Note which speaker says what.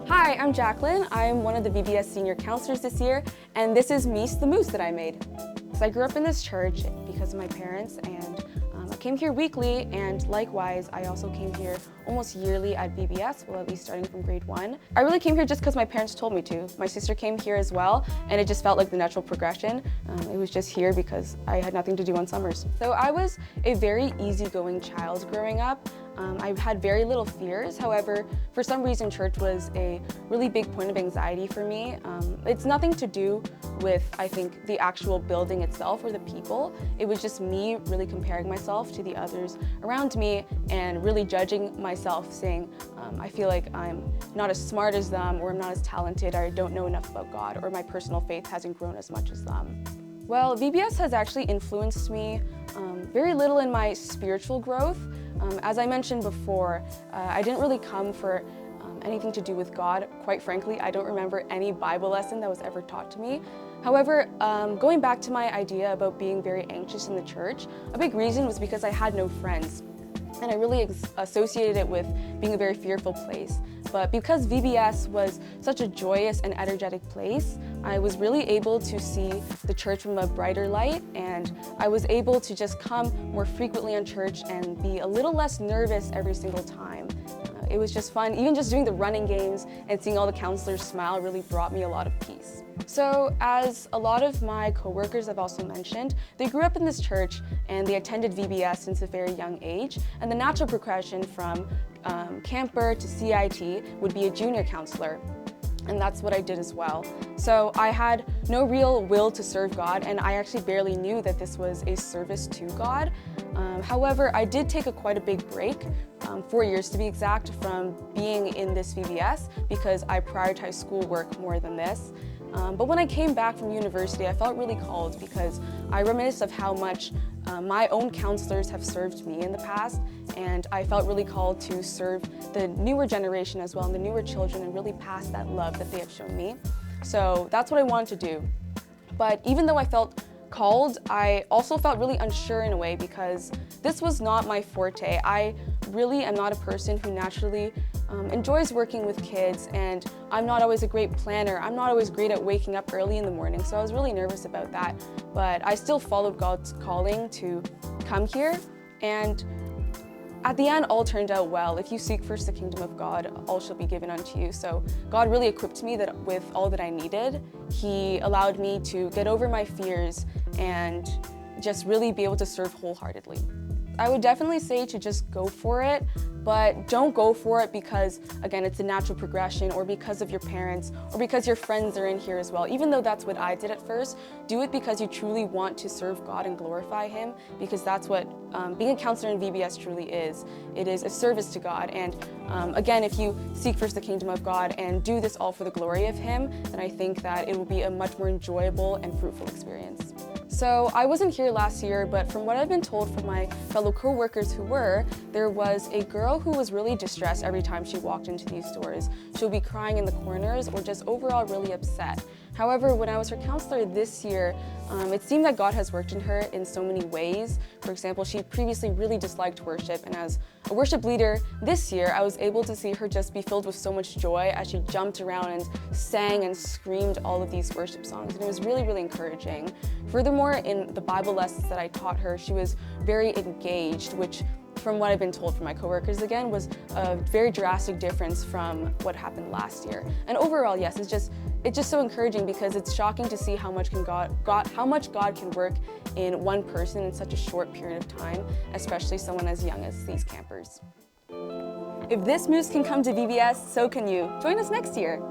Speaker 1: Hi, I'm Jaclyn. I'm one of the VBS senior counselors this year, and this is Meese the Moose that I made. So I grew up in this church because of my parents, and I came here weekly, and likewise, I also came here almost yearly at VBS, well, at least starting from grade 1. I really came here just because my parents told me to. My sister came here as well, and it just felt like the natural progression. It was just here because I had nothing to do on summers. So I was a very easygoing child growing up. I had very little fears. However, for some reason, church was a really big point of anxiety for me. It's nothing to do with, I think, the actual building itself or the people. It was just me really comparing myself to the others around me and really judging myself, saying, I feel like I'm not as smart as them, or I'm not as talented, or I don't know enough about God, or my personal faith hasn't grown as much as them. Well, VBS has actually influenced me very little in my spiritual growth. As I mentioned before, I didn't really come for anything to do with God. Quite frankly, I don't remember any Bible lesson that was ever taught to me. However, going back to my idea about being very anxious in the church, a big reason was because I had no friends. And I really associated it with being a very fearful place. But because VBS was such a joyous and energetic place, I was really able to see the church from a brighter light, and I was able to just come more frequently on church and be a little less nervous every single time. It was just fun. Even just doing the running games and seeing all the counselors smile really brought me a lot of peace. So as a lot of my coworkers have also mentioned, they grew up in this church and they attended VBS since a very young age, and the natural progression from camper to CIT would be a junior counselor. And that's what I did as well. So I had no real will to serve God, and I actually barely knew that this was a service to God. However, I did take quite a big break, 4 years to be exact, from being in this VBS because I prioritized schoolwork more than this. But when I came back from university, I felt really called because I reminisced of how much my own counselors have served me in the past, and I felt really called to serve the newer generation as well, and the newer children, and really pass that love that they have shown me. So that's what I wanted to do. But even though I felt called, I also felt really unsure in a way because this was not my forte. I really am not a person who naturally enjoys working with kids, and I'm not always a great planner. I'm not always great at waking up early in the morning, so I was really nervous about that. But I still followed God's calling to come here, and at the end, all turned out well. If you seek first the kingdom of God, all shall be given unto you. So God really equipped me with all that I needed. He allowed me to get over my fears and just really be able to serve wholeheartedly. I would definitely say to just go for it, but don't go for it because, again, it's a natural progression, or because of your parents, or because your friends are in here as well. Even though that's what I did at first, do it because you truly want to serve God and glorify Him, because that's what being a counselor in VBS truly is. It is a service to God, and again, if you seek first the kingdom of God and do this all for the glory of Him, then I think that it will be a much more enjoyable and fruitful experience. So I wasn't here last year, but from what I've been told from my fellow co-workers who were, there was a girl who was really distressed every time she walked into these doors. She'll be crying in the corners or just overall really upset. However, when I was her counselor this year, it seemed that God has worked in her in so many ways. For example, she previously really disliked worship, and as a worship leader this year, I was able to see her just be filled with so much joy as she jumped around and sang and screamed all of these worship songs, and it was really, really encouraging. Furthermore, in the Bible lessons that I taught her, she was very engaged, which, from what I've been told from my coworkers again, was a very drastic difference from what happened last year. And overall, yes, it's just so encouraging because it's shocking to see how much God can work in one person in such a short period of time, especially someone as young as these campers. If this moose can come to VBS, so can you. Join us next year.